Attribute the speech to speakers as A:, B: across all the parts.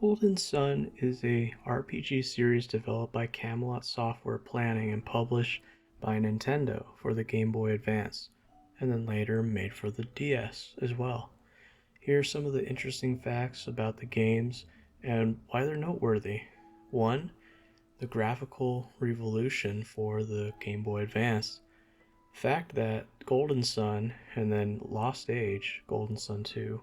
A: Golden Sun is a RPG series developed by Camelot Software Planning and published by Nintendo for the Game Boy Advance, and then later made for the DS as well. Here are some of the interesting facts about the games and why they're noteworthy. 1. The graphical revolution for the Game Boy Advance. The fact that Golden Sun and then Lost Age, Golden Sun 2,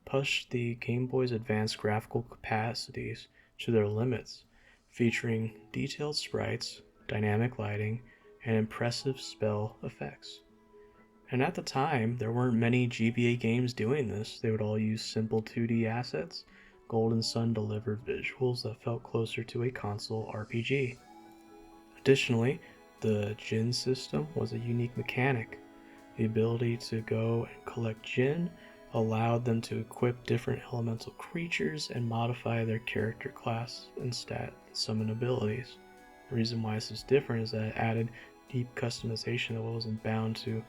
A: pushed the Game Boy's advanced graphical capacities to their limits, featuring detailed sprites, dynamic lighting, and impressive spell effects. And at the time, there weren't many GBA games doing this. They would all use simple 2D assets. Golden Sun delivered visuals that felt closer to a console RPG. Additionally, the Jin system was a unique mechanic. The ability to go and collect Jin allowed them to equip different elemental creatures and modify their character class and stat and summon abilities. The reason why this is different is that it added deep customization that wasn't bound to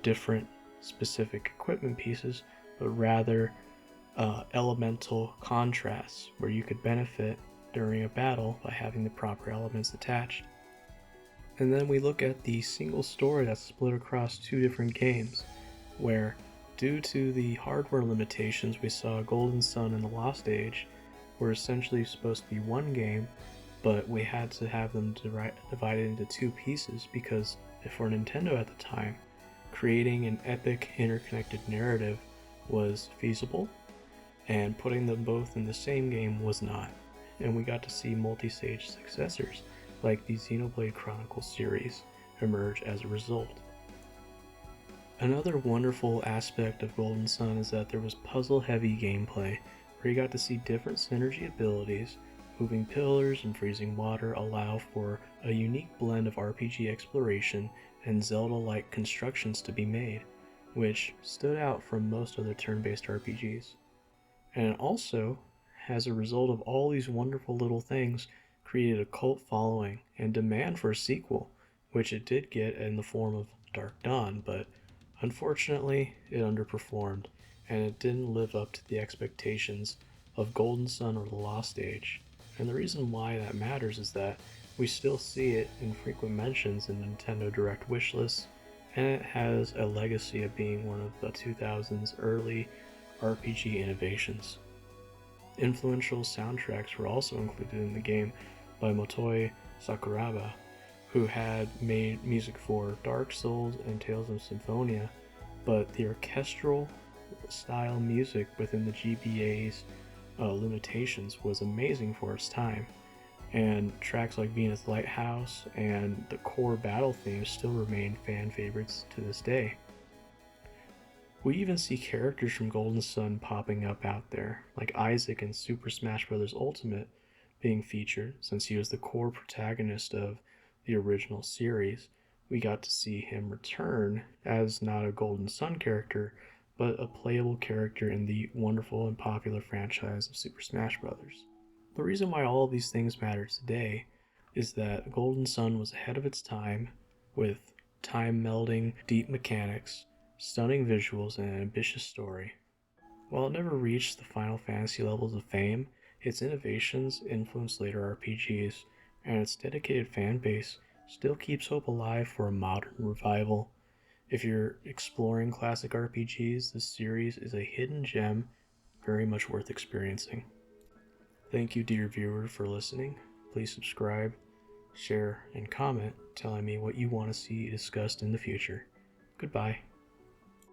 A: different specific equipment pieces, but rather elemental contrasts where you could benefit during a battle by having the proper elements attached. And then we look at the single story that's split across two different games, where due to the hardware limitations, we saw Golden Sun and the Lost Age were essentially supposed to be one game, but we had to have them divided into two pieces because for Nintendo at the time, creating an epic interconnected narrative was feasible, and putting them both in the same game was not. And we got to see multi-stage successors like the Xenoblade Chronicles series emerge as a result. Another wonderful aspect of Golden Sun is that there was puzzle-heavy gameplay, where you got to see different synergy abilities. Moving pillars and freezing water allow for a unique blend of RPG exploration and Zelda-like constructions to be made, which stood out from most other turn-based RPGs. And also, as a result of all these wonderful little things, created a cult following and demand for a sequel, which it did get in the form of Dark Dawn, but unfortunately it underperformed, and it didn't live up to the expectations of Golden Sun or the Lost Age. And the reason why that matters is that we still see it in frequent mentions in Nintendo Direct wishlists, and it has a legacy of being one of the 2000s early RPG innovations. Influential soundtracks were also included in the game by Motoi Sakuraba, who had made music for Dark Souls and Tales of Symphonia, but the orchestral style music within the GBA's limitations was amazing for its time, and tracks like Venus Lighthouse and the core battle theme still remain fan favorites to this day. We even see characters from Golden Sun popping up out there, like Isaac in Super Smash Bros. Ultimate being featured, since he was the core protagonist of the original series. We got to see him return as not a Golden Sun character, but a playable character in the wonderful and popular franchise of Super Smash Bros. The reason why all of these things matter today is that Golden Sun was ahead of its time with time melding deep mechanics, stunning visuals, and an ambitious story. While it never reached the Final Fantasy levels of fame, its innovations influenced later RPGs, and its dedicated fan base still keeps hope alive for a modern revival. If you're exploring classic RPGs, this series is a hidden gem very much worth experiencing. Thank you, dear viewer, for listening. Please subscribe, share, and comment telling me what you want to see discussed in the future. Goodbye.